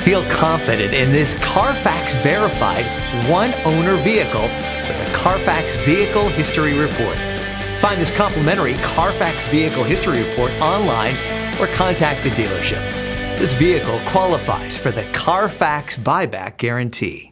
Feel confident in this Carfax verified one-owner vehicle with a Carfax Vehicle History Report. Find this complimentary Carfax Vehicle History Report online or contact the dealership. This vehicle qualifies for the Carfax Buyback Guarantee.